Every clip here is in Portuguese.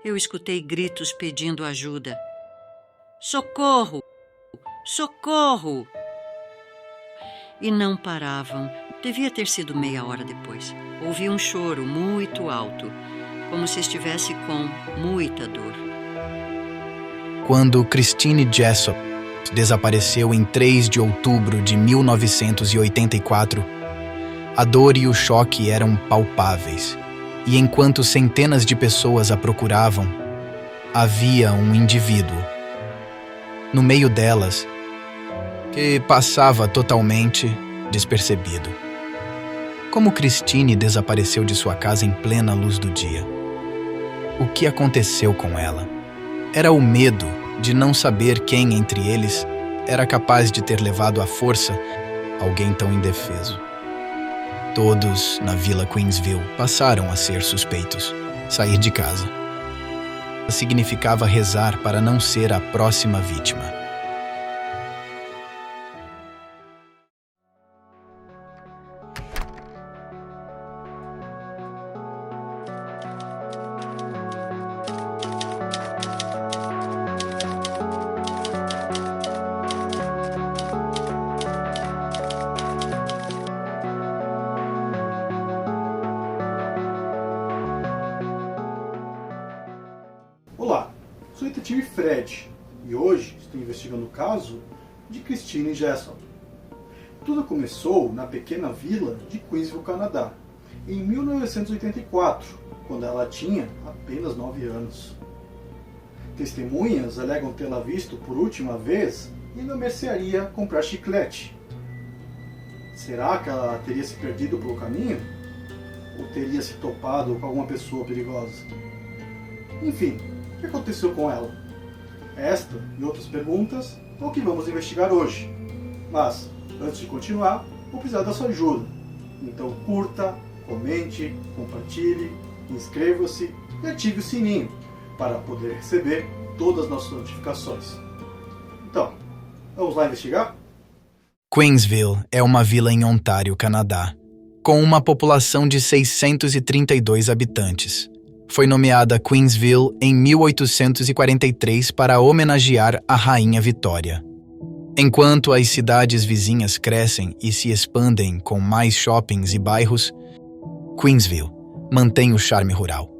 eu escutei gritos pedindo ajuda. Socorro! Socorro! E não paravam. Devia ter sido meia hora depois. Ouvi um choro muito alto, como se estivesse com muita dor. Quando Christine Jessop desapareceu em 3 de outubro de 1984, a dor e o choque eram palpáveis. E enquanto centenas de pessoas a procuravam, havia um indivíduo no meio delas que passava totalmente despercebido. Como Christine desapareceu de sua casa em plena luz do dia? O que aconteceu com ela? Era o medo de não saber quem entre eles era capaz de ter levado à força alguém tão indefeso. Todos na Vila Queensville passaram a ser suspeitos. Sair de casa significava rezar para não ser a próxima vítima. Olá, sou o detetive Fred e hoje estou investigando o caso de Christine Jessop. Tudo começou na pequena vila de Queensville, Canadá, em 1984, quando ela tinha apenas 9 anos. Testemunhas alegam tê-la visto por última vez indo à mercearia comprar chiclete. Será que ela teria se perdido pelo caminho? Ou teria se topado com alguma pessoa perigosa? Enfim, o que aconteceu com ela? Esta e outras perguntas é o que vamos investigar hoje. Mas, antes de continuar, vou precisar da sua ajuda. Então curta, comente, compartilhe, inscreva-se e ative o sininho para poder receber todas as nossas notificações. Então, vamos lá investigar? Queensville é uma vila em Ontário, Canadá, com uma população de 632 habitantes. Foi nomeada Queensville em 1843 para homenagear a Rainha Vitória. Enquanto as cidades vizinhas crescem e se expandem com mais shoppings e bairros, Queensville mantém o charme rural,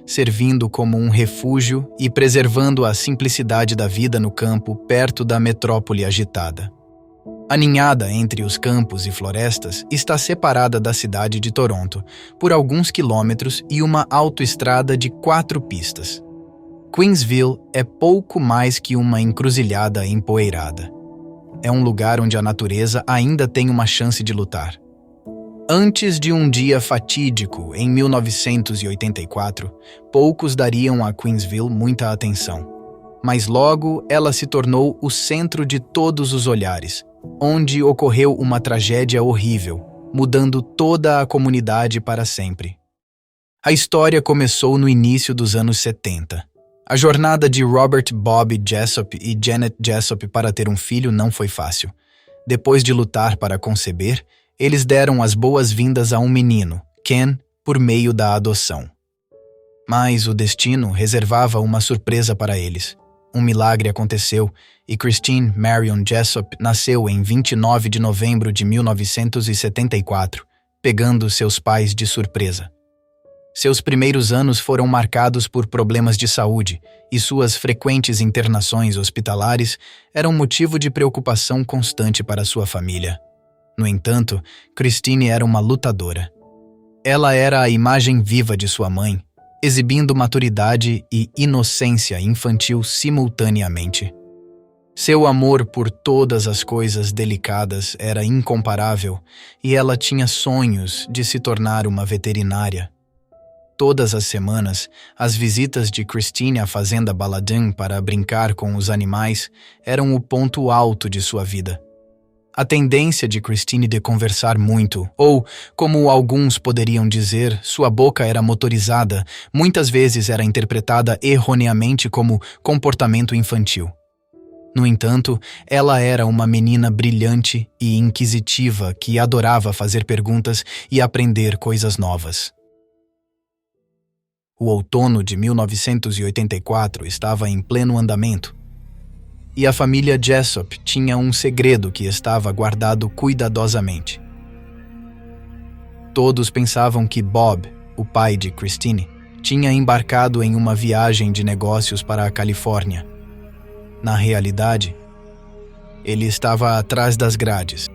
servindo como um refúgio e preservando a simplicidade da vida no campo perto da metrópole agitada. Aninhada entre os campos e florestas, está separada da cidade de Toronto por alguns quilômetros e uma autoestrada de 4 pistas. Queensville é pouco mais que uma encruzilhada empoeirada. É um lugar onde a natureza ainda tem uma chance de lutar. Antes de um dia fatídico, em 1984, poucos dariam a Queensville muita atenção. Mas logo ela se tornou o centro de todos os olhares, onde ocorreu uma tragédia horrível, mudando toda a comunidade para sempre. A história começou no início dos anos 70. A jornada de Robert Bob Jessop e Janet Jessop para ter um filho não foi fácil. Depois de lutar para conceber, eles deram as boas-vindas a um menino, Ken, por meio da adoção. Mas o destino reservava uma surpresa para eles. Um milagre aconteceu e Christine Marion Jessop nasceu em 29 de novembro de 1974, pegando seus pais de surpresa. Seus primeiros anos foram marcados por problemas de saúde e suas frequentes internações hospitalares eram motivo de preocupação constante para sua família. No entanto, Christine era uma lutadora. Ela era a imagem viva de sua mãe, exibindo maturidade e inocência infantil simultaneamente. Seu amor por todas as coisas delicadas era incomparável e ela tinha sonhos de se tornar uma veterinária. Todas as semanas, as visitas de Christine à fazenda Baladin para brincar com os animais eram o ponto alto de sua vida. A tendência de Christine de conversar muito, ou, como alguns poderiam dizer, sua boca era motorizada, muitas vezes era interpretada erroneamente como comportamento infantil. No entanto, ela era uma menina brilhante e inquisitiva que adorava fazer perguntas e aprender coisas novas. O outono de 1984 estava em pleno andamento. E a família Jessop tinha um segredo que estava guardado cuidadosamente. Todos pensavam que Bob, o pai de Christine, tinha embarcado em uma viagem de negócios para a Califórnia. Na realidade, ele estava atrás das grades,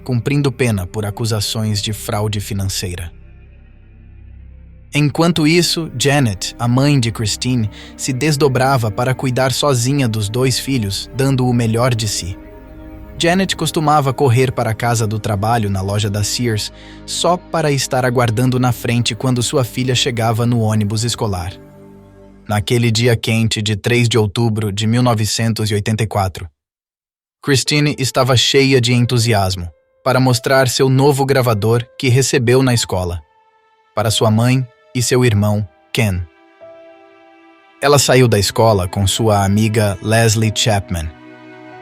cumprindo pena por acusações de fraude financeira. Enquanto isso, Janet, a mãe de Christine, se desdobrava para cuidar sozinha dos 2 filhos, dando o melhor de si. Janet costumava correr para a casa do trabalho na loja da Sears só para estar aguardando na frente quando sua filha chegava no ônibus escolar. Naquele dia quente de 3 de outubro de 1984, Christine estava cheia de entusiasmo para mostrar seu novo gravador que recebeu na escola, para sua mãe e seu irmão, Ken. Ela saiu da escola com sua amiga Leslie Chapman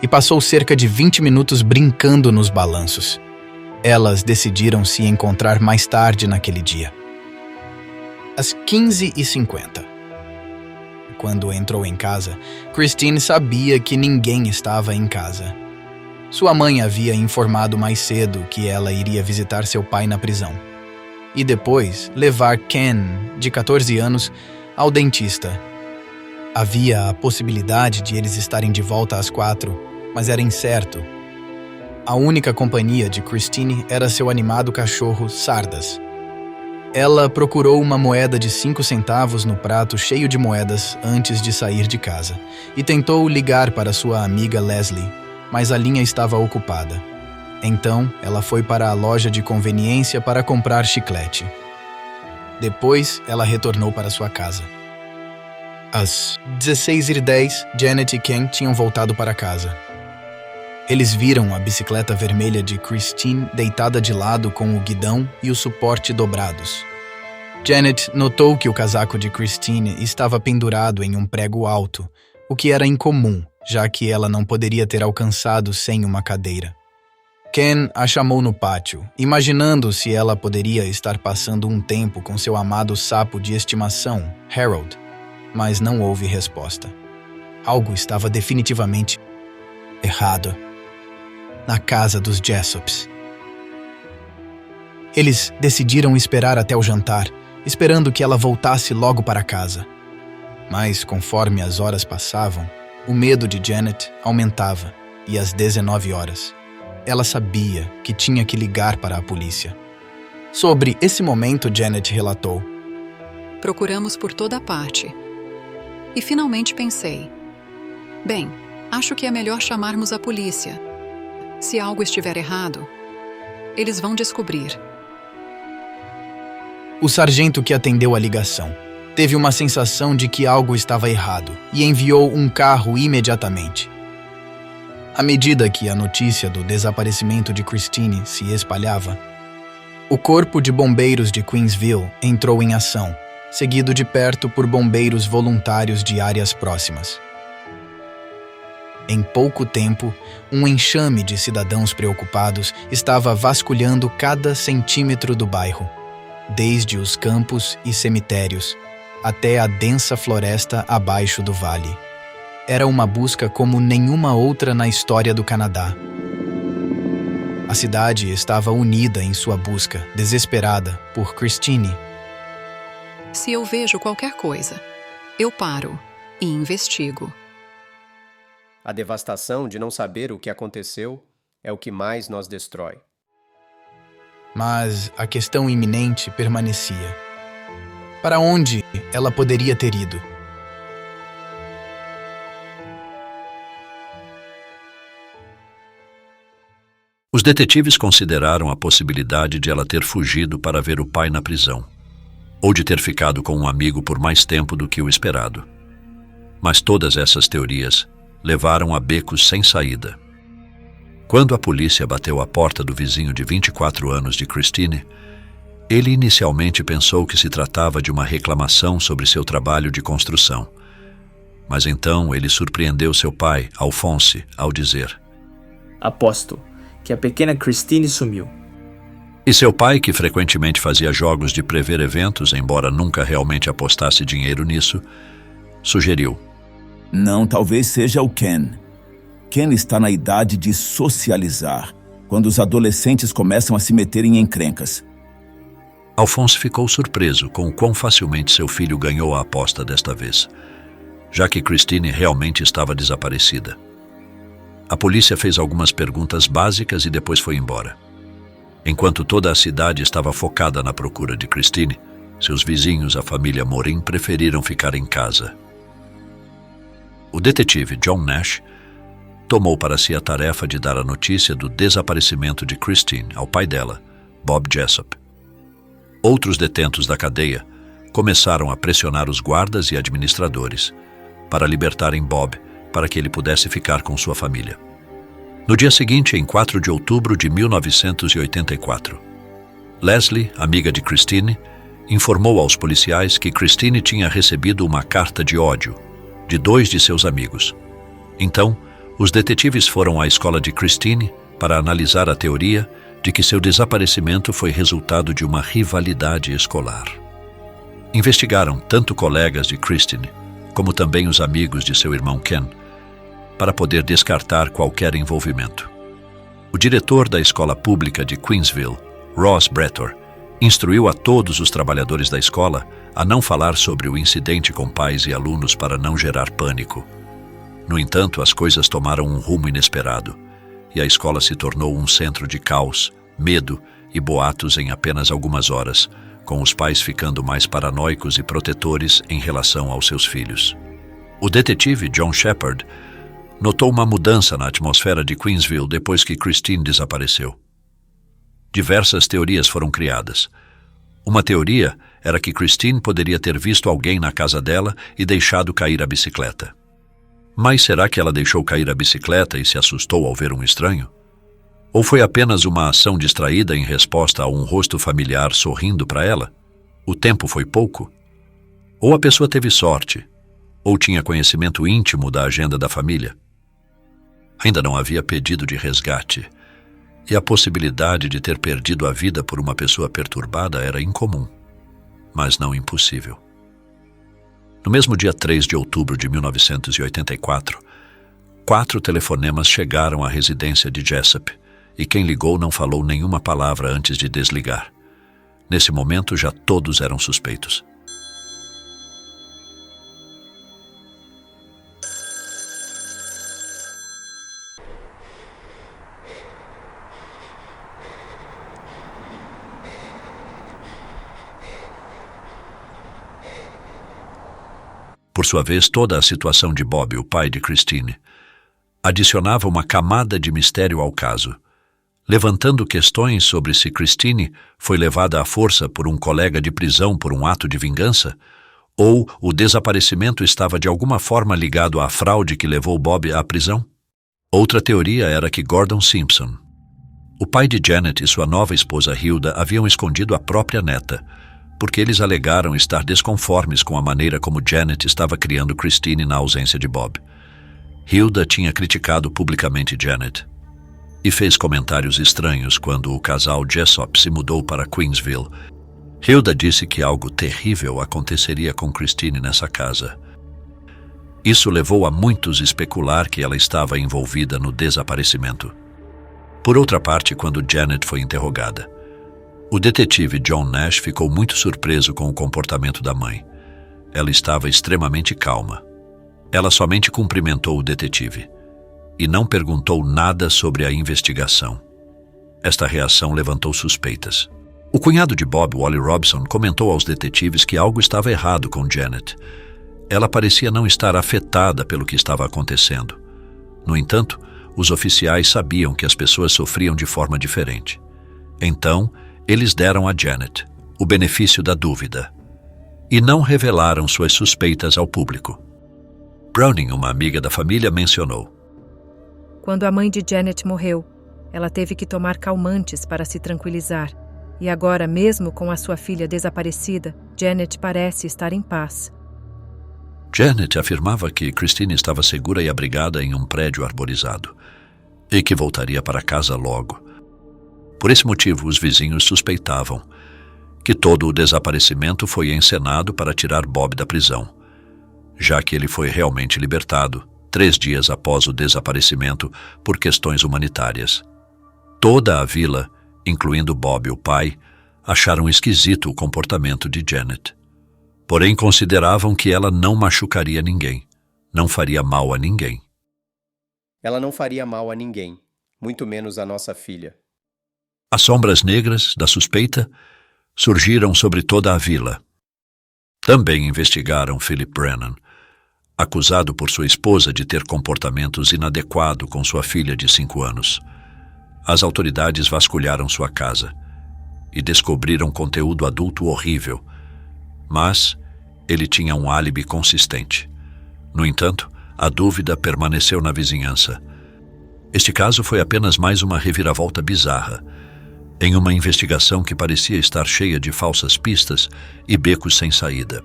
e passou cerca de 20 minutos brincando nos balanços. Elas decidiram se encontrar mais tarde naquele dia. Às 15h50. Quando entrou em casa, Christine sabia que ninguém estava em casa. Sua mãe havia informado mais cedo que ela iria visitar seu pai na prisão e depois levar Ken, de 14 anos, ao dentista. Havia a possibilidade de eles estarem de volta às 4, mas era incerto. A única companhia de Christine era seu animado cachorro Sardas. Ela procurou uma moeda de 5 centavos no prato cheio de moedas antes de sair de casa e tentou ligar para sua amiga Leslie, mas a linha estava ocupada. Então, ela foi para a loja de conveniência para comprar chiclete. Depois, ela retornou para sua casa. Às 16h10, Janet e Ken tinham voltado para casa. Eles viram a bicicleta vermelha de Christine deitada de lado com o guidão e o suporte dobrados. Janet notou que o casaco de Christine estava pendurado em um prego alto, o que era incomum, já que ela não poderia ter alcançado sem uma cadeira. Ken a chamou no pátio, imaginando se ela poderia estar passando um tempo com seu amado sapo de estimação, Harold, mas não houve resposta. Algo estava definitivamente errado na casa dos Jessops. Eles decidiram esperar até o jantar, esperando que ela voltasse logo para casa. Mas, conforme as horas passavam, o medo de Janet aumentava e às 19 horas, ela sabia que tinha que ligar para a polícia. Sobre esse momento, Janet relatou: Procuramos por toda parte. E finalmente pensei: bem, acho que é melhor chamarmos a polícia. Se algo estiver errado, eles vão descobrir. O sargento que atendeu a ligação teve uma sensação de que algo estava errado e enviou um carro imediatamente. À medida que a notícia do desaparecimento de Christine se espalhava, o Corpo de Bombeiros de Queensville entrou em ação, seguido de perto por bombeiros voluntários de áreas próximas. Em pouco tempo, um enxame de cidadãos preocupados estava vasculhando cada centímetro do bairro, desde os campos e cemitérios até a densa floresta abaixo do vale. Era uma busca como nenhuma outra na história do Canadá. A cidade estava unida em sua busca, desesperada por Christine. Se eu vejo qualquer coisa, eu paro e investigo. A devastação de não saber o que aconteceu é o que mais nos destrói. Mas a questão iminente permanecia. Para onde ela poderia ter ido? Os detetives consideraram a possibilidade de ela ter fugido para ver o pai na prisão, ou de ter ficado com um amigo por mais tempo do que o esperado. Mas todas essas teorias levaram a becos sem saída. Quando a polícia bateu à porta do vizinho de 24 anos de Christine, ele inicialmente pensou que se tratava de uma reclamação sobre seu trabalho de construção. Mas então ele surpreendeu seu pai, Alphonse, ao dizer: Aposto que a pequena Christine sumiu. E seu pai, que frequentemente fazia jogos de prever eventos, embora nunca realmente apostasse dinheiro nisso, sugeriu: Não, talvez seja o Ken. Ken está na idade de socializar, quando os adolescentes começam a se meter em encrencas. Alphonse ficou surpreso com o quão facilmente seu filho ganhou a aposta desta vez, já que Christine realmente estava desaparecida. A polícia fez algumas perguntas básicas e depois foi embora. Enquanto toda a cidade estava focada na procura de Christine, seus vizinhos, a família Morin, preferiram ficar em casa. O detetive John Nash tomou para si a tarefa de dar a notícia do desaparecimento de Christine ao pai dela, Bob Jessup. Outros detentos da cadeia começaram a pressionar os guardas e administradores para libertarem Bob para que ele pudesse ficar com sua família. No dia seguinte, em 4 de outubro de 1984, Leslie, amiga de Christine, informou aos policiais que Christine tinha recebido uma carta de ódio de 2 de seus amigos. Então, os detetives foram à escola de Christine para analisar a teoria de que seu desaparecimento foi resultado de uma rivalidade escolar. Investigaram tanto colegas de Christine como também os amigos de seu irmão Ken, para poder descartar qualquer envolvimento. O diretor da escola pública de Queensville, Ross Bretor, instruiu a todos os trabalhadores da escola a não falar sobre o incidente com pais e alunos para não gerar pânico. No entanto, as coisas tomaram um rumo inesperado e a escola se tornou um centro de caos, medo e boatos em apenas algumas horas, com os pais ficando mais paranoicos e protetores em relação aos seus filhos. O detetive John Shepard notou uma mudança na atmosfera de Queensville depois que Christine desapareceu. Diversas teorias foram criadas. Uma teoria era que Christine poderia ter visto alguém na casa dela e deixado cair a bicicleta. Mas será que ela deixou cair a bicicleta e se assustou ao ver um estranho? Ou foi apenas uma ação distraída em resposta a um rosto familiar sorrindo para ela? O tempo foi pouco? Ou a pessoa teve sorte? Ou tinha conhecimento íntimo da agenda da família? Ainda não havia pedido de resgate, e a possibilidade de ter perdido a vida por uma pessoa perturbada era incomum, mas não impossível. No mesmo dia 3 de outubro de 1984, 4 telefonemas chegaram à residência de Jessup, e quem ligou não falou nenhuma palavra antes de desligar. Nesse momento, já todos eram suspeitos. Por sua vez, toda a situação de Bob, o pai de Christine, adicionava uma camada de mistério ao caso, levantando questões sobre se Christine foi levada à força por um colega de prisão por um ato de vingança, ou o desaparecimento estava de alguma forma ligado à fraude que levou Bob à prisão. Outra teoria era que Gordon Simpson, o pai de Janet e sua nova esposa Hilda, haviam escondido a própria neta, porque eles alegaram estar desconformes com a maneira como Janet estava criando Christine na ausência de Bob. Hilda tinha criticado publicamente Janet e fez comentários estranhos quando o casal Jessup se mudou para Queensville. Hilda disse que algo terrível aconteceria com Christine nessa casa. Isso levou a muitos a especular que ela estava envolvida no desaparecimento. Por outra parte, quando Janet foi interrogada, o detetive John Nash ficou muito surpreso com o comportamento da mãe. Ela estava extremamente calma. Ela somente cumprimentou o detetive e não perguntou nada sobre a investigação. Esta reação levantou suspeitas. O cunhado de Bob, Wally Robson, comentou aos detetives que algo estava errado com Janet. Ela parecia não estar afetada pelo que estava acontecendo. No entanto, os oficiais sabiam que as pessoas sofriam de forma diferente. Então, eles deram a Janet o benefício da dúvida e não revelaram suas suspeitas ao público. Browning, uma amiga da família, mencionou: Quando a mãe de Janet morreu, ela teve que tomar calmantes para se tranquilizar. E agora, mesmo com a sua filha desaparecida, Janet parece estar em paz. Janet afirmava que Christine estava segura e abrigada em um prédio arborizado e que voltaria para casa logo. Por esse motivo, os vizinhos suspeitavam que todo o desaparecimento foi encenado para tirar Bob da prisão, já que ele foi realmente libertado 3 dias após o desaparecimento por questões humanitárias. Toda a vila, incluindo Bob, o pai, acharam esquisito o comportamento de Janet. Porém, consideravam que ela não machucaria ninguém, não faria mal a ninguém. Ela não faria mal a ninguém, muito menos a nossa filha. As sombras negras da suspeita surgiram sobre toda a vila. Também investigaram Philip Brennan, acusado por sua esposa de ter comportamentos inadequados com sua filha de 5 anos. As autoridades vasculharam sua casa e descobriram conteúdo adulto horrível, mas ele tinha um álibi consistente. No entanto, a dúvida permaneceu na vizinhança. Este caso foi apenas mais uma reviravolta bizarra, em uma investigação que parecia estar cheia de falsas pistas e becos sem saída.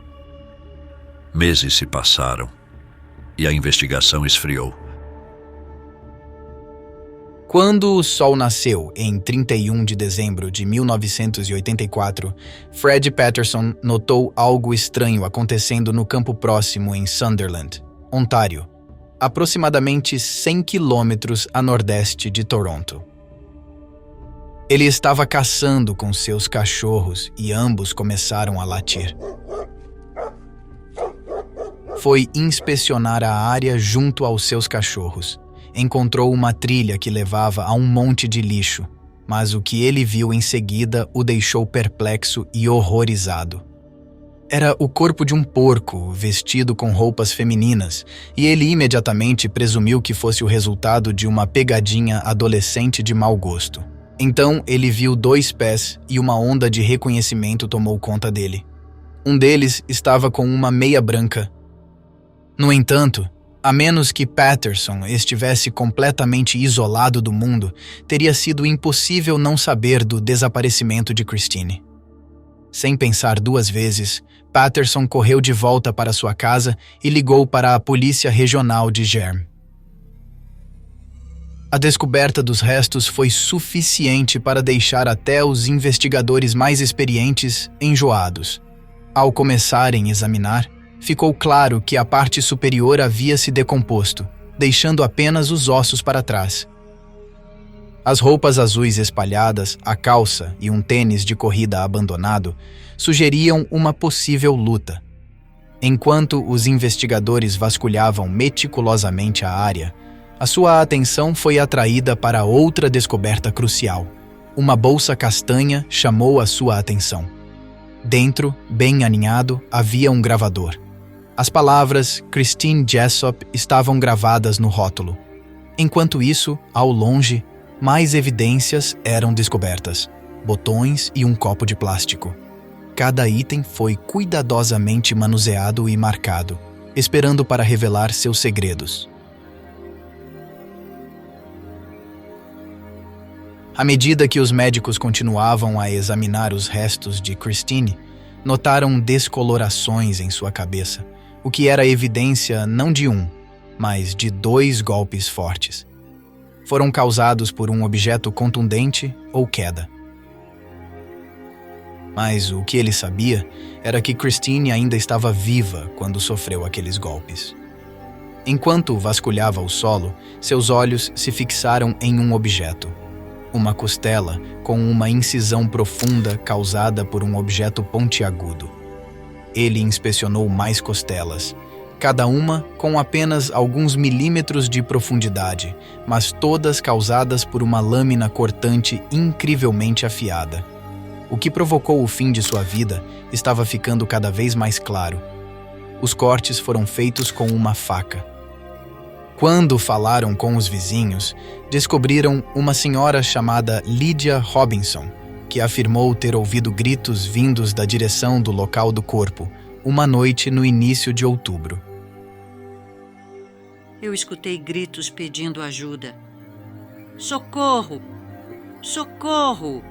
Meses se passaram e a investigação esfriou. Quando o sol nasceu, em 31 de dezembro de 1984, Fred Patterson notou algo estranho acontecendo no campo próximo em Sunderland, Ontário, aproximadamente 100 quilômetros a nordeste de Toronto. Ele estava caçando com seus cachorros e ambos começaram a latir. Foi inspecionar a área junto aos seus cachorros. Encontrou uma trilha que levava a um monte de lixo, mas o que ele viu em seguida o deixou perplexo e horrorizado. Era o corpo de um porco vestido com roupas femininas, e ele imediatamente presumiu que fosse o resultado de uma pegadinha adolescente de mau gosto. Então ele viu 2 pés e uma onda de reconhecimento tomou conta dele. Um deles estava com uma meia branca. No entanto, a menos que Patterson estivesse completamente isolado do mundo, teria sido impossível não saber do desaparecimento de Christine. Sem pensar 2 vezes, Patterson correu de volta para sua casa e ligou para a Polícia Regional de Germe. A descoberta dos restos foi suficiente para deixar até os investigadores mais experientes enjoados. Ao começarem a examinar, ficou claro que a parte superior havia se decomposto, deixando apenas os ossos para trás. As roupas azuis espalhadas, a calça e um tênis de corrida abandonado sugeriam uma possível luta. Enquanto os investigadores vasculhavam meticulosamente a área, a sua atenção foi atraída para outra descoberta crucial. Uma bolsa castanha chamou a sua atenção. Dentro, bem aninhado, havia um gravador. As palavras Christine Jessop estavam gravadas no rótulo. Enquanto isso, ao longe, mais evidências eram descobertas: botões e um copo de plástico. Cada item foi cuidadosamente manuseado e marcado, esperando para revelar seus segredos. À medida que os médicos continuavam a examinar os restos de Christine, notaram descolorações em sua cabeça, o que era evidência não de um, mas de 2 golpes fortes. Foram causados por um objeto contundente ou queda. Mas o que ele sabia era que Christine ainda estava viva quando sofreu aqueles golpes. Enquanto vasculhava o solo, seus olhos se fixaram em um objeto. Uma costela com uma incisão profunda causada por um objeto pontiagudo. Ele inspecionou mais costelas, cada uma com apenas alguns milímetros de profundidade, mas todas causadas por uma lâmina cortante incrivelmente afiada. O que provocou o fim de sua vida estava ficando cada vez mais claro. Os cortes foram feitos com uma faca. Quando falaram com os vizinhos, descobriram uma senhora chamada Lydia Robinson, que afirmou ter ouvido gritos vindos da direção do local do corpo, uma noite no início de outubro. Eu escutei gritos pedindo ajuda. Socorro! Socorro!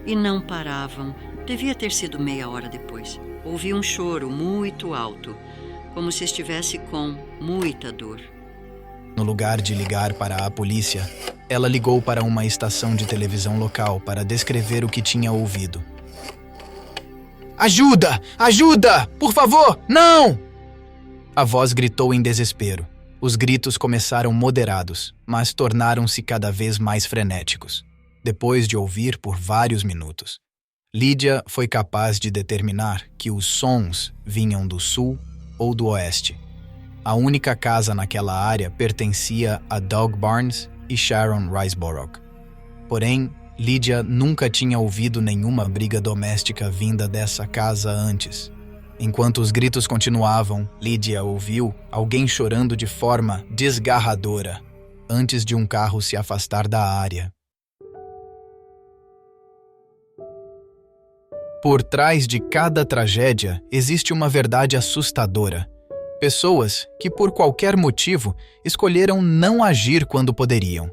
E não paravam. Devia ter sido meia hora depois. Ouvi um choro muito alto, como se estivesse com muita dor. No lugar de ligar para a polícia, ela ligou para uma estação de televisão local para descrever o que tinha ouvido. Ajuda! Ajuda! Por favor, não! A voz gritou em desespero. Os gritos começaram moderados, mas tornaram-se cada vez mais frenéticos. Depois de ouvir por vários minutos, Lydia foi capaz de determinar que os sons vinham do sul ou do oeste. A única casa naquela área pertencia a Doug Barnes e Sharon Riseborough. Porém, Lydia nunca tinha ouvido nenhuma briga doméstica vinda dessa casa antes. Enquanto os gritos continuavam, Lydia ouviu alguém chorando de forma desgarradora antes de um carro se afastar da área. Por trás de cada tragédia existe uma verdade assustadora. Pessoas que, por qualquer motivo, escolheram não agir quando poderiam.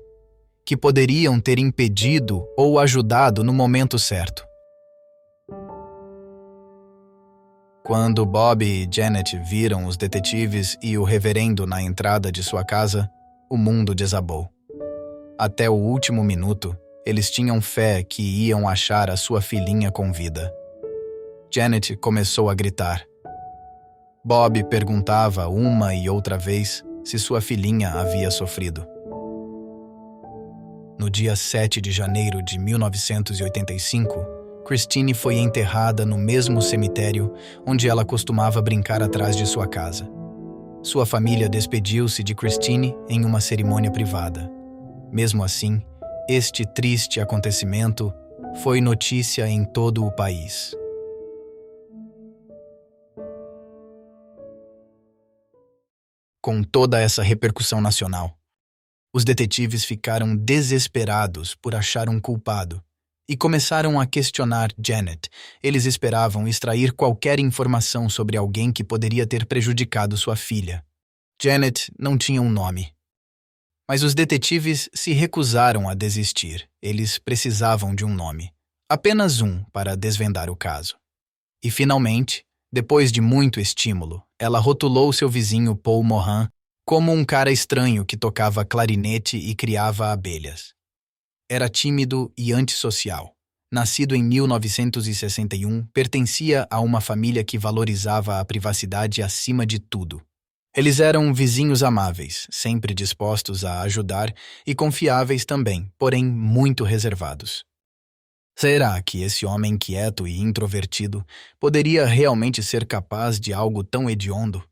Que poderiam ter impedido ou ajudado no momento certo. Quando Bob e Janet viram os detetives e o reverendo na entrada de sua casa, o mundo desabou. Até o último minuto, eles tinham fé que iam achar a sua filhinha com vida. Janet começou a gritar. Bob perguntava uma e outra vez se sua filhinha havia sofrido. No dia 7 de janeiro de 1985, Christine foi enterrada no mesmo cemitério onde ela costumava brincar atrás de sua casa. Sua família despediu-se de Christine em uma cerimônia privada. Mesmo assim, este triste acontecimento foi notícia em todo o país. Com toda essa repercussão nacional, os detetives ficaram desesperados por achar um culpado e começaram a questionar Janet. Eles esperavam extrair qualquer informação sobre alguém que poderia ter prejudicado sua filha. Janet não tinha um nome. Mas os detetives se recusaram a desistir. Eles precisavam de um nome. Apenas um para desvendar o caso. E finalmente, depois de muito estímulo, ela rotulou seu vizinho Paul Moran como um cara estranho que tocava clarinete e criava abelhas. Era tímido e antissocial. Nascido em 1961, pertencia a uma família que valorizava a privacidade acima de tudo. Eles eram vizinhos amáveis, sempre dispostos a ajudar e confiáveis também, porém muito reservados. Será que esse homem quieto e introvertido poderia realmente ser capaz de algo tão hediondo?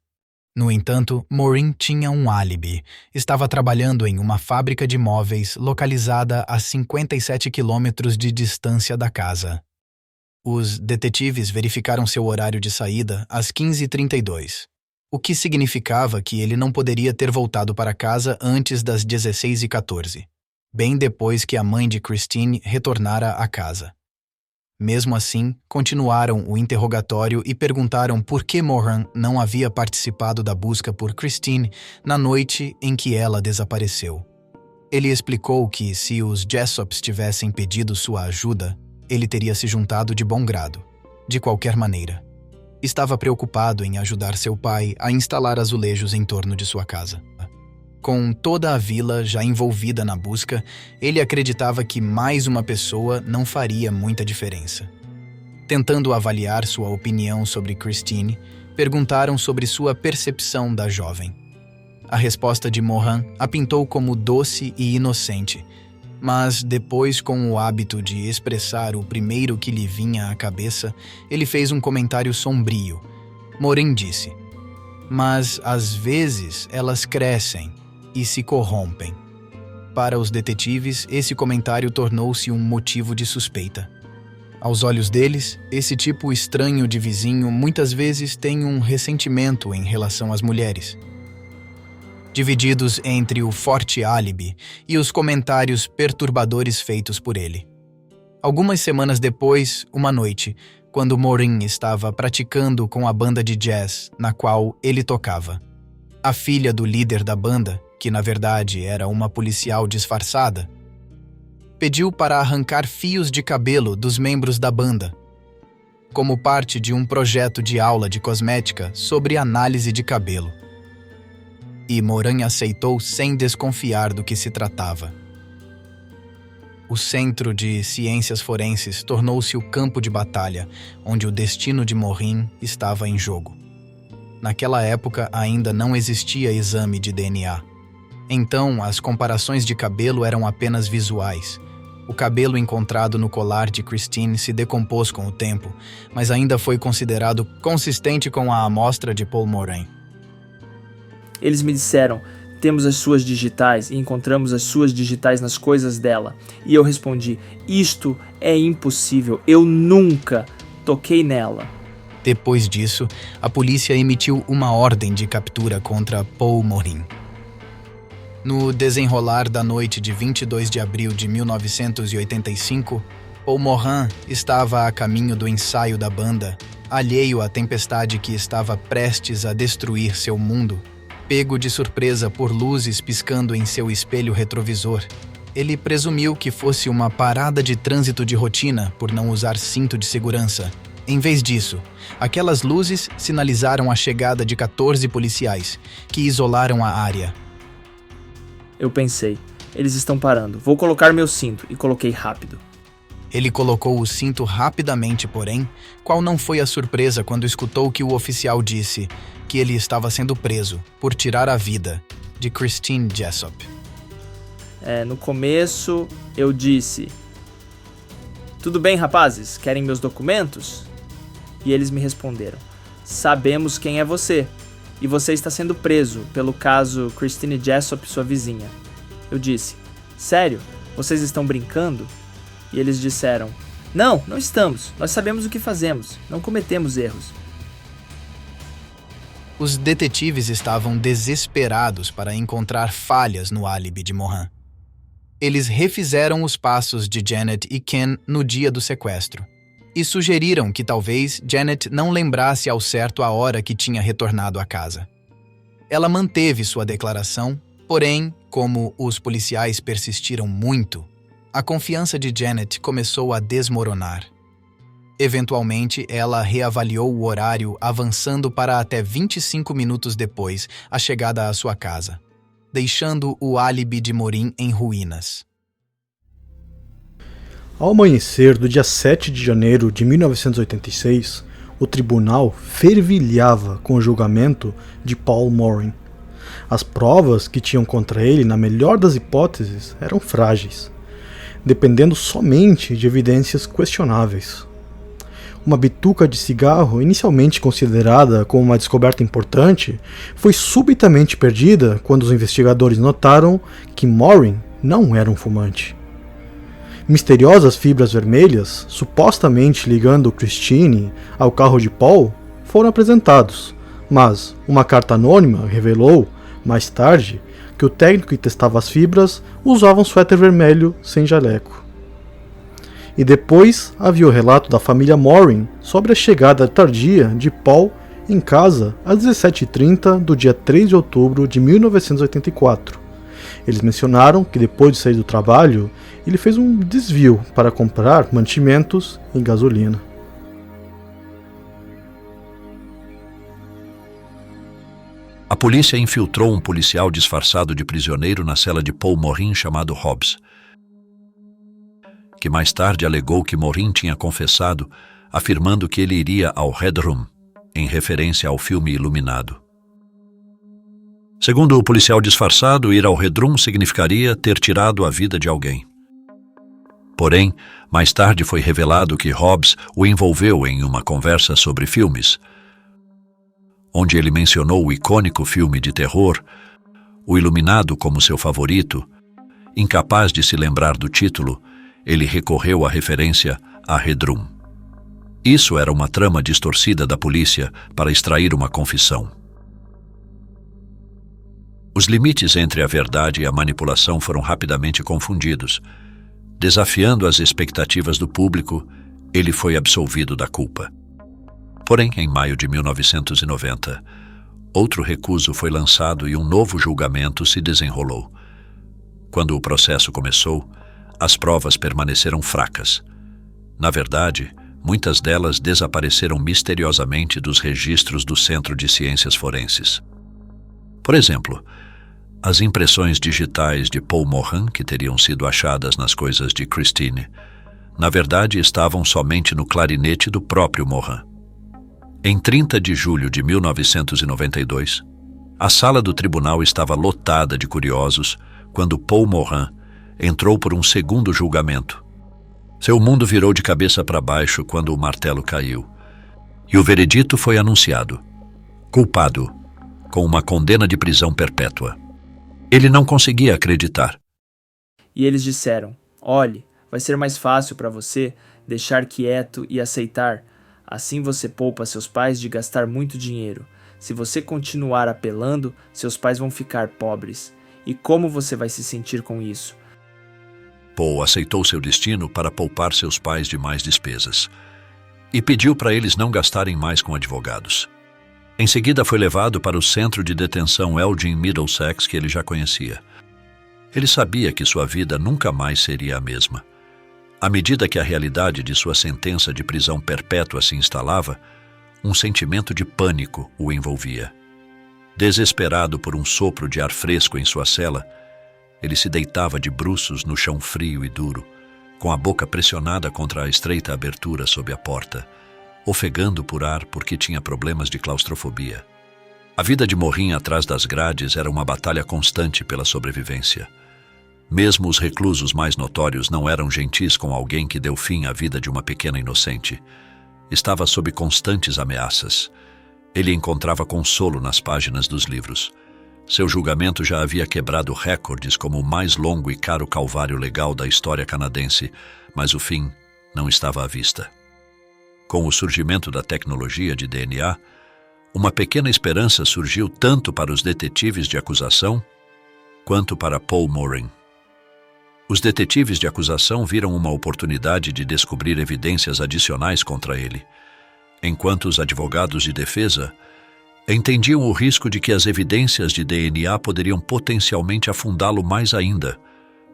No entanto, Maureen tinha um álibi. Estava trabalhando em uma fábrica de móveis localizada a 57 quilômetros de distância da casa. Os detetives verificaram seu horário de saída às 15h32, o que significava que ele não poderia ter voltado para casa antes das 16h14, bem depois que a mãe de Christine retornara à casa. Mesmo assim, continuaram o interrogatório e perguntaram por que Moran não havia participado da busca por Christine na noite em que ela desapareceu. Ele explicou que, se os Jessops tivessem pedido sua ajuda, ele teria se juntado de bom grado, de qualquer maneira. Estava preocupado em ajudar seu pai a instalar azulejos em torno de sua casa. Com toda a vila já envolvida na busca, ele acreditava que mais uma pessoa não faria muita diferença. Tentando avaliar sua opinião sobre Christine, perguntaram sobre sua percepção da jovem. A resposta de Moran a pintou como doce e inocente, mas depois, com o hábito de expressar o primeiro que lhe vinha à cabeça, ele fez um comentário sombrio. Maureen disse: "Mas às vezes elas crescem e se corrompem." Para os detetives, esse comentário tornou-se um motivo de suspeita. Aos olhos deles, esse tipo estranho de vizinho muitas vezes tem um ressentimento em relação às mulheres. Divididos entre o forte álibi e os comentários perturbadores feitos por ele. Algumas semanas depois, uma noite, quando Maureen estava praticando com a banda de jazz na qual ele tocava, a filha do líder da banda, que na verdade era uma policial disfarçada, pediu para arrancar fios de cabelo dos membros da banda, como parte de um projeto de aula de cosmética sobre análise de cabelo. e Morin aceitou sem desconfiar do que se tratava. O Centro de Ciências Forenses tornou-se o campo de batalha, onde o destino de Morin estava em jogo. Naquela época ainda não existia exame de DNA. Então, as comparações de cabelo eram apenas visuais. O cabelo encontrado no colar de Christine se decompôs com o tempo, mas ainda foi considerado consistente com a amostra de Paul Morin. Eles me disseram: temos as suas digitais e encontramos as suas digitais nas coisas dela. E eu respondi: isto é impossível, eu nunca toquei nela. Depois disso, a polícia emitiu uma ordem de captura contra Paul Morin. No desenrolar da noite de 22 de abril de 1985, Paul Morin estava a caminho do ensaio da banda, alheio à tempestade que estava prestes a destruir seu mundo. Pego de surpresa por luzes piscando em seu espelho retrovisor, ele presumiu que fosse uma parada de trânsito de rotina por não usar cinto de segurança. Em vez disso, aquelas luzes sinalizaram a chegada de 14 policiais, que isolaram a área. Eu pensei: eles estão parando, vou colocar meu cinto, e coloquei rápido. Ele colocou o cinto rapidamente, porém, qual não foi a surpresa quando escutou que o oficial disse que ele estava sendo preso por tirar a vida de Christine Jessop. No começo, eu disse: tudo bem, rapazes, querem meus documentos? E eles me responderam: sabemos quem é você, e você está sendo preso pelo caso Christine Jessop, sua vizinha. Eu disse: sério? Vocês estão brincando? E eles disseram: não estamos, nós sabemos o que fazemos, não cometemos erros. Os detetives estavam desesperados para encontrar falhas no álibi de Morin. Eles refizeram os passos de Janet e Ken no dia do sequestro e sugeriram que talvez Janet não lembrasse ao certo a hora que tinha retornado à casa. Ela manteve sua declaração, porém, como os policiais persistiram muito, a confiança de Janet começou a desmoronar. Eventualmente, ela reavaliou o horário, avançando para até 25 minutos depois a chegada à sua casa, deixando o álibi de Morin em ruínas. Ao amanhecer do dia 7 de janeiro de 1986, o tribunal fervilhava com o julgamento de Paul Morin. As provas que tinham contra ele, na melhor das hipóteses, eram frágeis, dependendo somente de evidências questionáveis. Uma bituca de cigarro, inicialmente considerada como uma descoberta importante, foi subitamente perdida quando os investigadores notaram que Morin não era um fumante. Misteriosas fibras vermelhas, supostamente ligando Christine ao carro de Paul, foram apresentados, mas uma carta anônima revelou, mais tarde, que o técnico que testava as fibras usava um suéter vermelho sem jaleco. E depois havia o relato da família Morin sobre a chegada tardia de Paul em casa às 17h30 do dia 3 de outubro de 1984. Eles mencionaram que depois de sair do trabalho, ele fez um desvio para comprar mantimentos e gasolina. A polícia infiltrou um policial disfarçado de prisioneiro na cela de Paul Morin chamado Hobbs, que mais tarde alegou que Morin tinha confessado, afirmando que ele iria ao Red Room, em referência ao filme Iluminado. Segundo o policial disfarçado, ir ao Red Room significaria ter tirado a vida de alguém. Porém, mais tarde foi revelado que Hobbs o envolveu em uma conversa sobre filmes, onde ele mencionou o icônico filme de terror, o Iluminado, como seu favorito. Incapaz de se lembrar do título, ele recorreu à referência a Red Room. Isso era uma trama distorcida da polícia para extrair uma confissão. Os limites entre a verdade e a manipulação foram rapidamente confundidos. Desafiando as expectativas do público, ele foi absolvido da culpa. Porém, em maio de 1990, outro recuso foi lançado e um novo julgamento se desenrolou. Quando o processo começou, as provas permaneceram fracas. Na verdade, muitas delas desapareceram misteriosamente dos registros do Centro de Ciências Forenses. Por exemplo, as impressões digitais de Paul Morin, que teriam sido achadas nas coisas de Christine, na verdade estavam somente no clarinete do próprio Morin. Em 30 de julho de 1992, a sala do tribunal estava lotada de curiosos quando Paul Morin entrou por um segundo julgamento. Seu mundo virou de cabeça para baixo quando o martelo caiu, e o veredito foi anunciado: culpado, com uma condena de prisão perpétua. Ele não conseguia acreditar. E eles disseram: olhe, vai ser mais fácil para você deixar quieto e aceitar. Assim você poupa seus pais de gastar muito dinheiro. Se você continuar apelando, seus pais vão ficar pobres. E como você vai se sentir com isso? Paul aceitou seu destino para poupar seus pais de mais despesas e pediu para eles não gastarem mais com advogados. Em seguida foi levado para o centro de detenção Elgin Middlesex, que ele já conhecia. Ele sabia que sua vida nunca mais seria a mesma. À medida que a realidade de sua sentença de prisão perpétua se instalava, um sentimento de pânico o envolvia. Desesperado por um sopro de ar fresco em sua cela, ele se deitava de bruços no chão frio e duro, com a boca pressionada contra a estreita abertura sob a porta, ofegando por ar porque tinha problemas de claustrofobia. A vida de Morin atrás das grades era uma batalha constante pela sobrevivência. Mesmo os reclusos mais notórios não eram gentis com alguém que deu fim à vida de uma pequena inocente. Estava sob constantes ameaças. Ele encontrava consolo nas páginas dos livros. Seu julgamento já havia quebrado recordes como o mais longo e caro calvário legal da história canadense, mas o fim não estava à vista. Com o surgimento da tecnologia de DNA, uma pequena esperança surgiu tanto para os detetives de acusação quanto para Paul Morin. Os detetives de acusação viram uma oportunidade de descobrir evidências adicionais contra ele, enquanto os advogados de defesa entendiam o risco de que as evidências de DNA poderiam potencialmente afundá-lo mais ainda,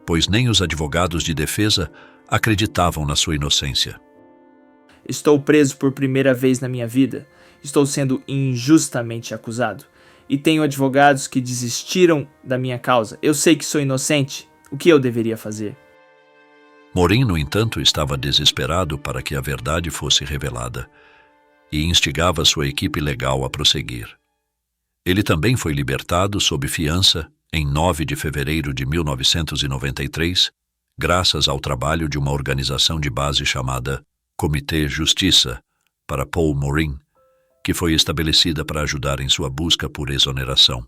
pois nem os advogados de defesa acreditavam na sua inocência. Estou preso por primeira vez na minha vida. Estou sendo injustamente acusado. E tenho advogados que desistiram da minha causa. Eu sei que sou inocente. O que eu deveria fazer? Morin, no entanto, estava desesperado para que a verdade fosse revelada e instigava sua equipe legal a prosseguir. Ele também foi libertado sob fiança em 9 de fevereiro de 1993, graças ao trabalho de uma organização de base chamada Comitê Justiça para Paul Morin, que foi estabelecida para ajudar em sua busca por exoneração.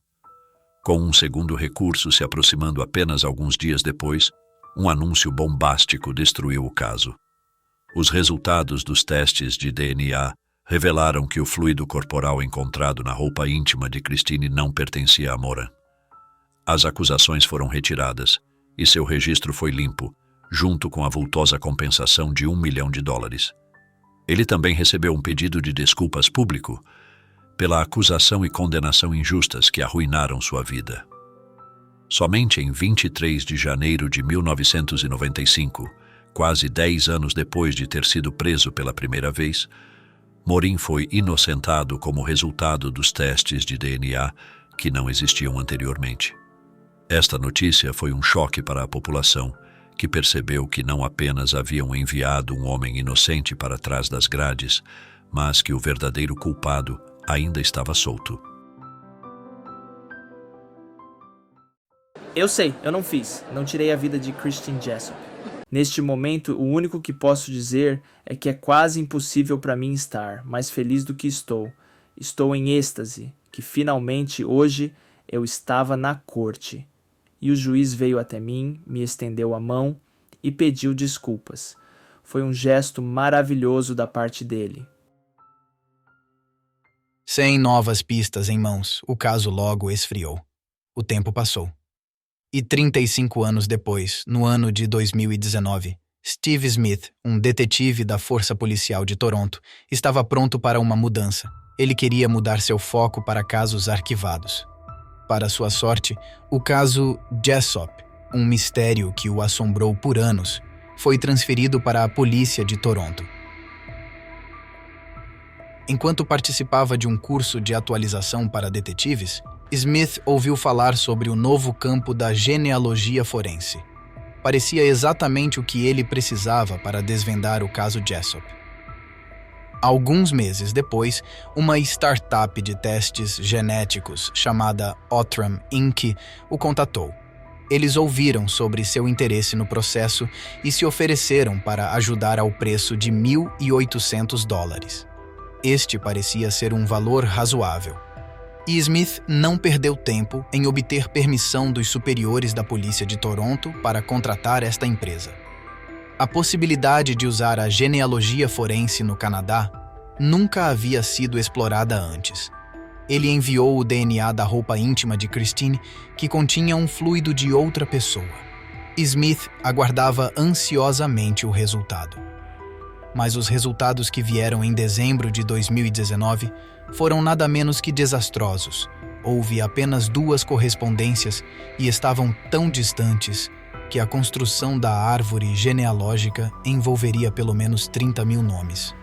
Com um segundo recurso se aproximando apenas alguns dias depois, um anúncio bombástico destruiu o caso. Os resultados dos testes de DNA revelaram que o fluido corporal encontrado na roupa íntima de Christine não pertencia a Morin. As acusações foram retiradas e seu registro foi limpo, junto com a vultosa compensação de $1 milhão. Ele também recebeu um pedido de desculpas público pela acusação e condenação injustas que arruinaram sua vida. Somente em 23 de janeiro de 1995, quase 10 anos depois de ter sido preso pela primeira vez, Morin foi inocentado como resultado dos testes de DNA que não existiam anteriormente. Esta notícia foi um choque para a população, que percebeu que não apenas haviam enviado um homem inocente para trás das grades, mas que o verdadeiro culpado ainda estava solto. Eu sei, eu não fiz. Não tirei a vida de Christine Jessup. Neste momento, o único que posso dizer é que é quase impossível para mim estar mais feliz do que estou. Estou em êxtase, que finalmente hoje eu estava na corte. E o juiz veio até mim, me estendeu a mão e pediu desculpas. Foi um gesto maravilhoso da parte dele. Sem novas pistas em mãos, o caso logo esfriou. O tempo passou. E 35 anos depois, no ano de 2019, Steve Smith, um detetive da Força Policial de Toronto, estava pronto para uma mudança. Ele queria mudar seu foco para casos arquivados. Para sua sorte, o caso Jessup, um mistério que o assombrou por anos, foi transferido para a polícia de Toronto. Enquanto participava de um curso de atualização para detetives, Smith ouviu falar sobre o novo campo da genealogia forense. Parecia exatamente o que ele precisava para desvendar o caso Jessop. Alguns meses depois, uma startup de testes genéticos chamada Outram Inc. o contatou. Eles ouviram sobre seu interesse no processo e se ofereceram para ajudar ao preço de $1.800. Este parecia ser um valor razoável. E Smith não perdeu tempo em obter permissão dos superiores da polícia de Toronto para contratar esta empresa. A possibilidade de usar a genealogia forense no Canadá nunca havia sido explorada antes. Ele enviou o DNA da roupa íntima de Christine, que continha um fluido de outra pessoa. Smith aguardava ansiosamente o resultado. Mas os resultados que vieram em dezembro de 2019 foram nada menos que desastrosos. Houve apenas 2 correspondências e estavam tão distantes que a construção da árvore genealógica envolveria pelo menos 30.000 nomes.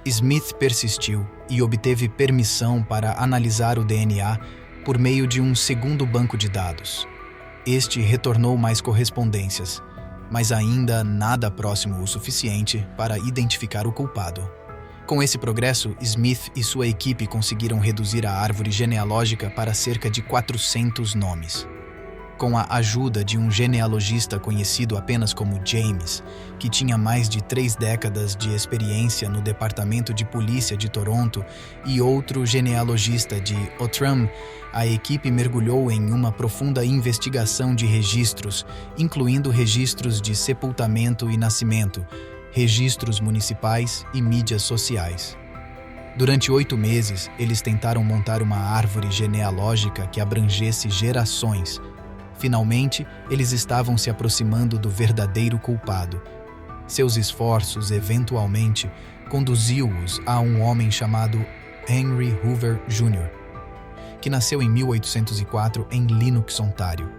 Smith persistiu e obteve permissão para analisar o DNA por meio de um segundo banco de dados. Este retornou mais correspondências, mas ainda nada próximo o suficiente para identificar o culpado. Com esse progresso, Smith e sua equipe conseguiram reduzir a árvore genealógica para cerca de 400 nomes. Com a ajuda de um genealogista conhecido apenas como James, que tinha mais de 3 décadas de experiência no Departamento de Polícia de Toronto, e outro genealogista de Outram, a equipe mergulhou em uma profunda investigação de registros, incluindo registros de sepultamento e nascimento, registros municipais e mídias sociais. Durante 8 meses, eles tentaram montar uma árvore genealógica que abrangesse gerações. Finalmente, eles estavam se aproximando do verdadeiro culpado. Seus esforços, eventualmente, conduziu-os a um homem chamado Henry Hoover Jr., que nasceu em 1804 em Lennox, Ontário.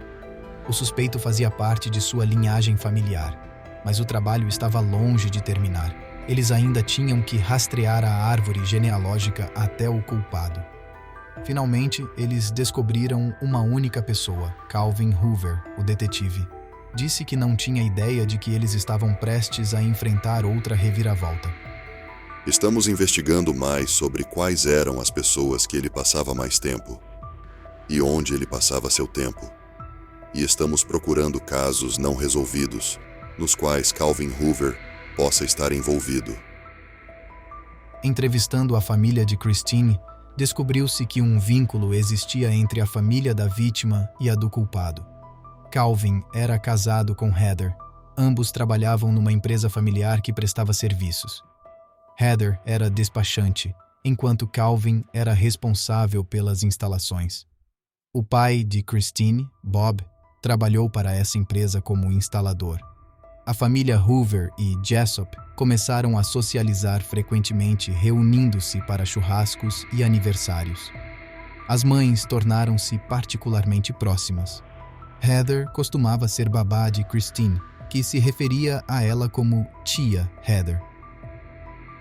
O suspeito fazia parte de sua linhagem familiar, mas o trabalho estava longe de terminar. Eles ainda tinham que rastrear a árvore genealógica até o culpado. Finalmente, eles descobriram uma única pessoa, Calvin Hoover, o detetive. Disse que não tinha ideia de que eles estavam prestes a enfrentar outra reviravolta. Estamos investigando mais sobre quais eram as pessoas que ele passava mais tempo e onde ele passava seu tempo. E estamos procurando casos não resolvidos, nos quais Calvin Hoover possa estar envolvido. Entrevistando a família de Christine, descobriu-se que um vínculo existia entre a família da vítima e a do culpado. Calvin era casado com Heather. Ambos trabalhavam numa empresa familiar que prestava serviços. Heather era despachante, enquanto Calvin era responsável pelas instalações. O pai de Christine, Bob, trabalhou para essa empresa como instalador. A família Hoover e Jessop começaram a socializar frequentemente, reunindo-se para churrascos e aniversários. As mães tornaram-se particularmente próximas. Heather costumava ser babá de Christine, que se referia a ela como tia Heather.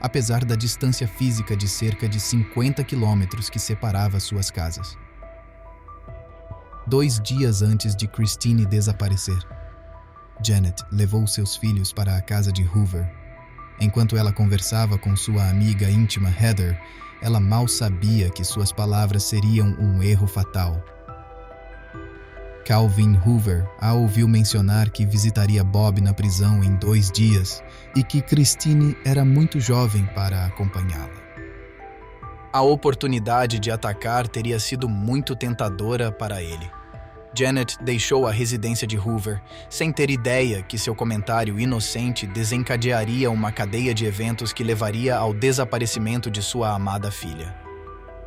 Apesar da distância física de cerca de 50 quilômetros que separava suas casas. 2 dias antes de Christine desaparecer, Janet levou seus filhos para a casa de Hoover. Enquanto ela conversava com sua amiga íntima Heather, ela mal sabia que suas palavras seriam um erro fatal. Calvin Hoover a ouviu mencionar que visitaria Bob na prisão em 2 dias e que Christine era muito jovem para acompanhá-la. A oportunidade de atacar teria sido muito tentadora para ele. Janet deixou a residência de Hoover, sem ter ideia que seu comentário inocente desencadearia uma cadeia de eventos que levaria ao desaparecimento de sua amada filha.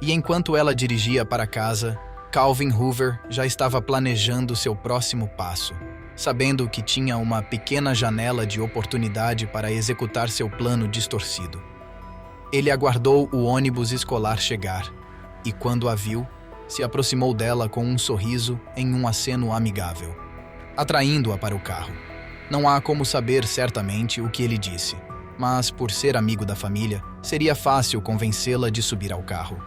E enquanto ela dirigia para casa, Calvin Hoover já estava planejando seu próximo passo, sabendo que tinha uma pequena janela de oportunidade para executar seu plano distorcido. Ele aguardou o ônibus escolar chegar, e quando a viu, se aproximou dela com um sorriso em um aceno amigável, atraindo-a para o carro. Não há como saber certamente o que ele disse, mas por ser amigo da família, seria fácil convencê-la de subir ao carro.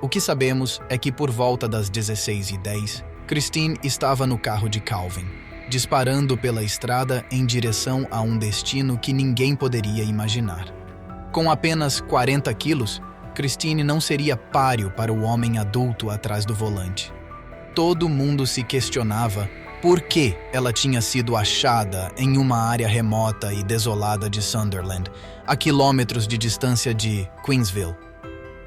O que sabemos é que por volta das 16h10, Christine estava no carro de Calvin, disparando pela estrada em direção a um destino que ninguém poderia imaginar. Com apenas 40 quilos, Christine não seria páreo para o homem adulto atrás do volante. Todo mundo se questionava por que ela tinha sido achada em uma área remota e desolada de Sunderland, a quilômetros de distância de Queensville.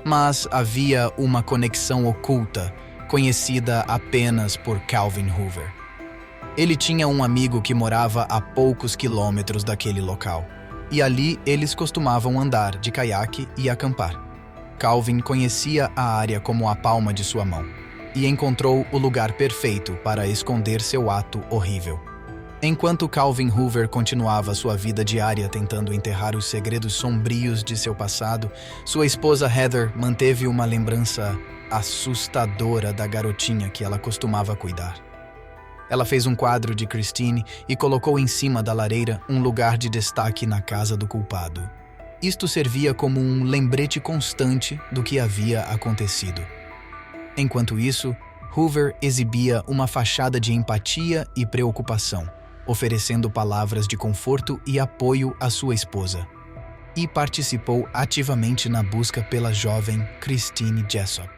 Mas havia uma conexão oculta, conhecida apenas por Calvin Hoover. Ele tinha um amigo que morava a poucos quilômetros daquele local, e ali eles costumavam andar de caiaque e acampar. Calvin conhecia a área como a palma de sua mão, e encontrou o lugar perfeito para esconder seu ato horrível. Enquanto Calvin Hoover continuava sua vida diária tentando enterrar os segredos sombrios de seu passado, sua esposa Heather manteve uma lembrança assustadora da garotinha que ela costumava cuidar. Ela fez um quadro de Christine e colocou em cima da lareira um lugar de destaque na casa do culpado. Isto servia como um lembrete constante do que havia acontecido. Enquanto isso, Hoover exibia uma fachada de empatia e preocupação, oferecendo palavras de conforto e apoio à sua esposa. E participou ativamente na busca pela jovem Christine Jessop.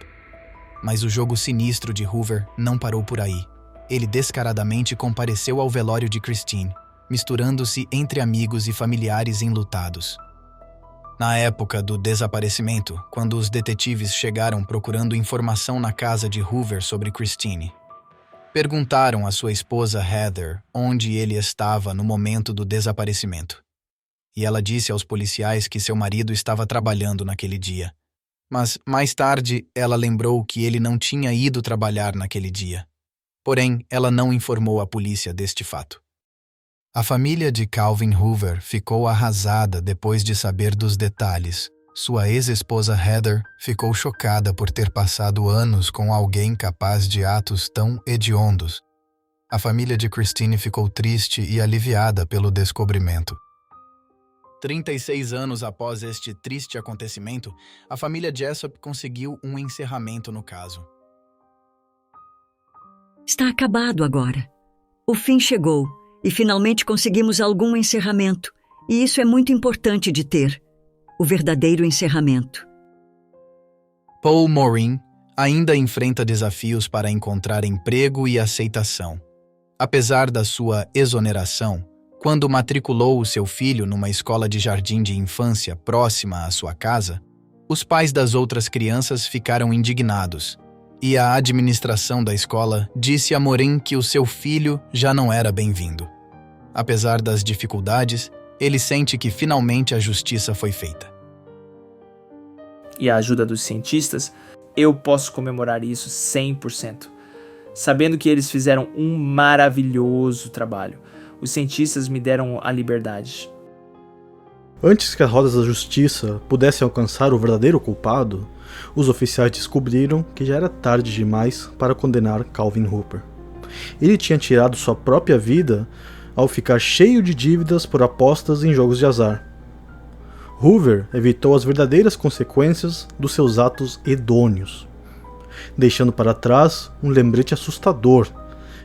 Mas o jogo sinistro de Hoover não parou por aí. Ele descaradamente compareceu ao velório de Christine, misturando-se entre amigos e familiares enlutados. Na época do desaparecimento, quando os detetives chegaram procurando informação na casa de Hoover sobre Christine, perguntaram à sua esposa Heather onde ele estava no momento do desaparecimento. E ela disse aos policiais que seu marido estava trabalhando naquele dia. Mas, mais tarde, ela lembrou que ele não tinha ido trabalhar naquele dia. Porém, ela não informou a polícia deste fato. A família de Calvin Hoover ficou arrasada depois de saber dos detalhes. Sua ex-esposa Heather ficou chocada por ter passado anos com alguém capaz de atos tão hediondos. A família de Christine ficou triste e aliviada pelo descobrimento. 36 anos após este triste acontecimento, a família Jessop conseguiu um encerramento no caso. Está acabado agora. O fim chegou e finalmente conseguimos algum encerramento. E isso é muito importante de ter. O verdadeiro encerramento. Paul Morin ainda enfrenta desafios para encontrar emprego e aceitação. Apesar da sua exoneração, quando matriculou o seu filho numa escola de jardim de infância próxima à sua casa, os pais das outras crianças ficaram indignados, e a administração da escola disse a Morin que o seu filho já não era bem-vindo. Apesar das dificuldades, ele sente que finalmente a justiça foi feita. E a ajuda dos cientistas, eu posso comemorar isso 100%, sabendo que eles fizeram um maravilhoso trabalho. Os cientistas me deram a liberdade. Antes que as rodas da justiça pudessem alcançar o verdadeiro culpado, os oficiais descobriram que já era tarde demais para condenar Calvin Hoover. Ele tinha tirado sua própria vida ao ficar cheio de dívidas por apostas em jogos de azar. Hoover evitou as verdadeiras consequências dos seus atos hedônios, deixando para trás um lembrete assustador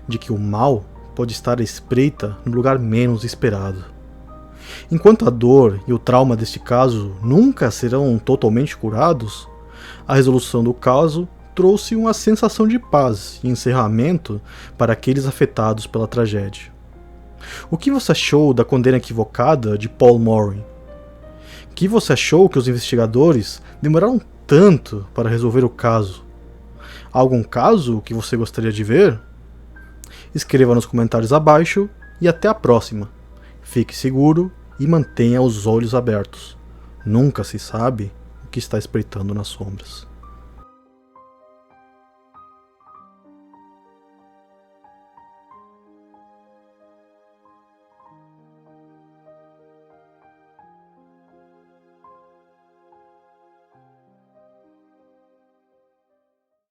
de que o mal pode estar à espreita no lugar menos esperado. Enquanto a dor e o trauma deste caso nunca serão totalmente curados, a resolução do caso trouxe uma sensação de paz e encerramento para aqueles afetados pela tragédia. O que você achou da condena equivocada de Paul Morin? O que você achou que os investigadores demoraram tanto para resolver o caso? Há algum caso que você gostaria de ver? Escreva nos comentários abaixo e até a próxima. Fique seguro e mantenha os olhos abertos. Nunca se sabe o que está espreitando nas sombras.